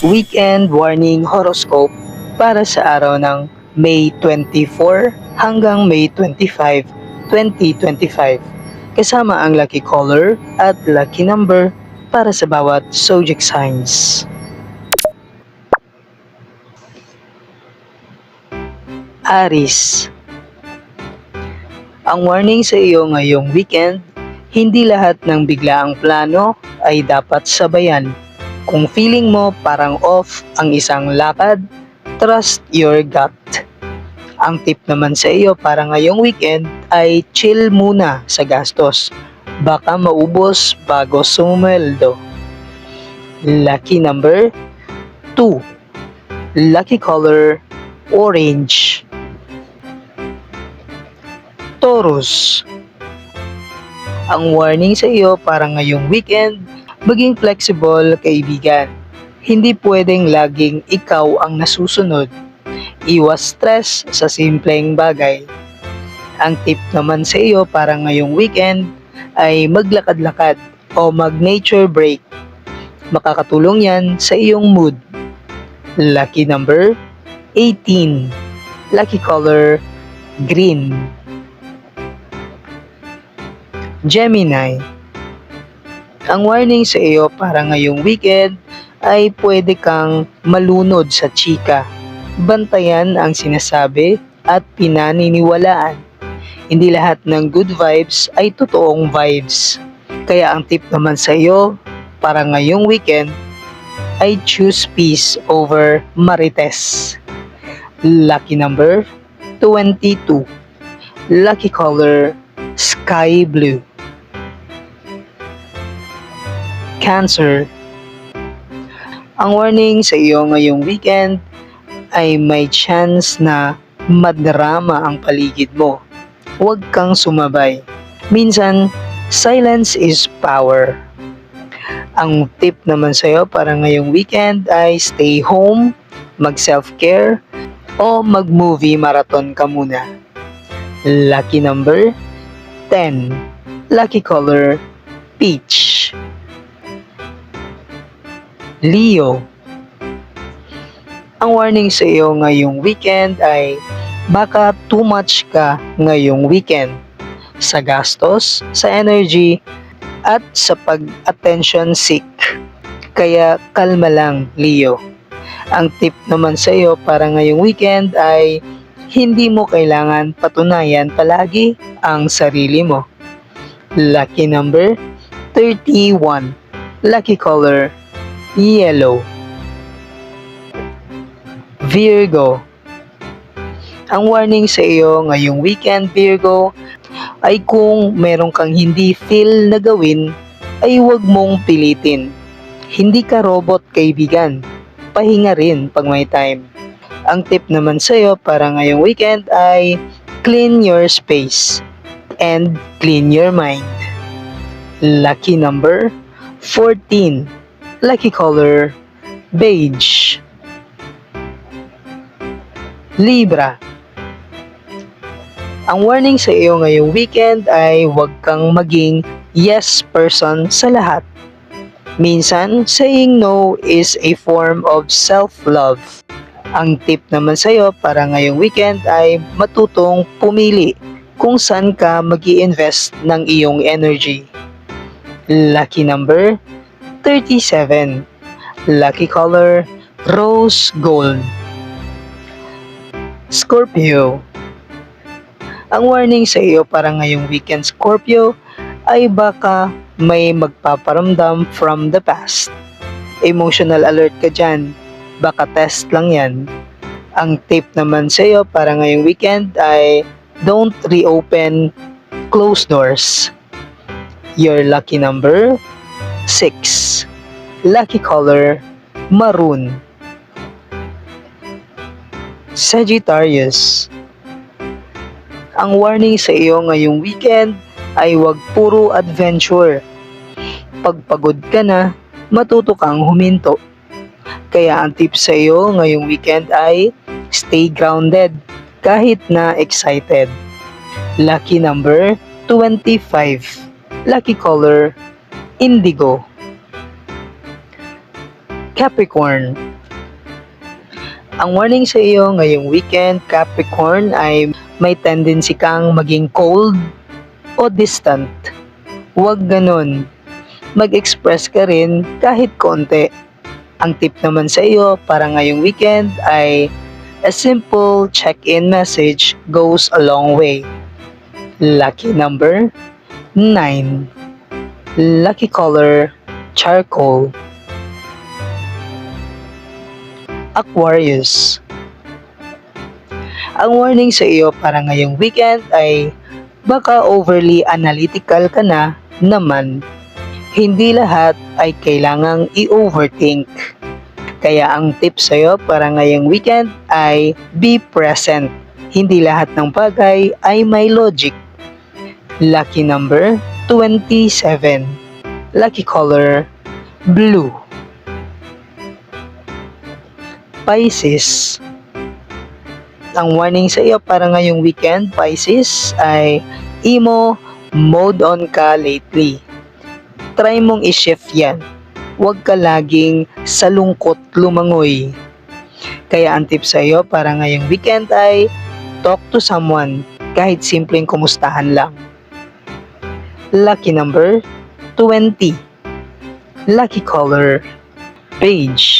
Weekend Warning Horoscope para sa araw ng May 24 hanggang May 25, 2025. Kasama ang lucky color at lucky number para sa bawat zodiac signs. Aries. Ang warning sa iyo ngayong weekend, hindi lahat ng biglaang plano ay dapat sabayan. Kung feeling mo parang off ang isang lakad, trust your gut. Ang tip naman sa iyo para ngayong weekend ay chill muna sa gastos. Baka maubos bago sumweldo. Lucky number 2. Lucky color orange. Taurus. Ang warning sa iyo para ngayong weekend, maging flexible kaibigan. Hindi pwedeng laging ikaw ang nasusunod. Iwas stress sa simpleng bagay. Ang tip naman sa iyo para ngayong weekend ay maglakad-lakad o mag-nature break. Makakatulong yan sa iyong mood. Lucky number 18. Lucky color green. Gemini. Ang warning sa iyo para ngayong weekend ay pwede kang malunod sa chika. Bantayan ang sinasabi at pinaniniwalaan. Hindi lahat ng good vibes ay totoong vibes. Kaya ang tip naman sa iyo para ngayong weekend ay choose peace over marites. Lucky number 22. Lucky color sky blue. Cancer. Ang warning sa iyo ngayong weekend ay may chance na madrama ang paligid mo. Huwag kang sumabay. Minsan, silence is power. Ang tip naman sa iyo para ngayong weekend ay stay home, mag-self-care, o mag-movie marathon ka muna. Lucky number 10. Lucky color peach. Leo. Ang warning sa iyo ngayong weekend ay baka too much ka ngayong weekend sa gastos, sa energy, at sa pag-attention seek. Kaya kalma lang, Leo. Ang tip naman sa iyo para ngayong weekend ay hindi mo kailangan patunayan palagi ang sarili mo. Lucky number 31. Lucky color yellow. Virgo. Ang warning sa iyo ngayong weekend, Virgo, ay kung meron kang hindi feel na gawin, ay huwag mong pilitin. Hindi ka robot, kaibigan. Pahinga rin pag may time. Ang tip naman sa iyo para ngayong weekend ay clean your space and clean your mind. Lucky number 14. Lucky color beige. Libra. Ang warning sa iyo ngayong weekend ay huwag kang maging yes person sa lahat. Minsan, saying no is a form of self-love. Ang tip naman sa iyo para ngayong weekend ay matutong pumili kung saan ka mag-i-invest ng iyong energy. Lucky number 37. Lucky color rose gold. Scorpio. Ang warning sa iyo para ngayong weekend, Scorpio, ay baka may magpaparamdam from the past. Emotional alert ka dyan. Baka test lang yan. Ang tip naman sa iyo para ngayong weekend ay don't reopen closed doors. Your lucky number 6. Lucky color maroon. Sagittarius. Ang warning sa iyo ngayong weekend ay huwag puro adventure. Pag pagod ka na, matuto kang huminto. Kaya ang tip sa iyo ngayong weekend ay stay grounded kahit na excited. Lucky number 25. Lucky color indigo. Capricorn. Ang warning sa iyo ngayong weekend, Capricorn, ay may tendency kang maging cold o distant. Huwag ganun. Mag-express ka rin kahit konti. Ang tip naman sa iyo para ngayong weekend ay a simple check-in message goes a long way. Lucky number 9. Lucky color charcoal. Aquarius. Ang warning sa iyo para ngayong weekend ay baka overly analytical ka na naman. Hindi lahat ay kailangang i-overthink. Kaya ang tip sa iyo para ngayong weekend ay be present. Hindi lahat ng bagay ay may logic. Lucky number 27. Lucky color blue. Pisces. Ang warning sa iyo para ngayong weekend, Pisces, ay emo mode on ka lately. Try mong i-shift yan. Huwag ka laging sa lungkot lumangoy. Kaya ang tip sa iyo para ngayong weekend ay talk to someone, kahit simpleng kumustahan lang. Lucky number 20. Lucky color beige.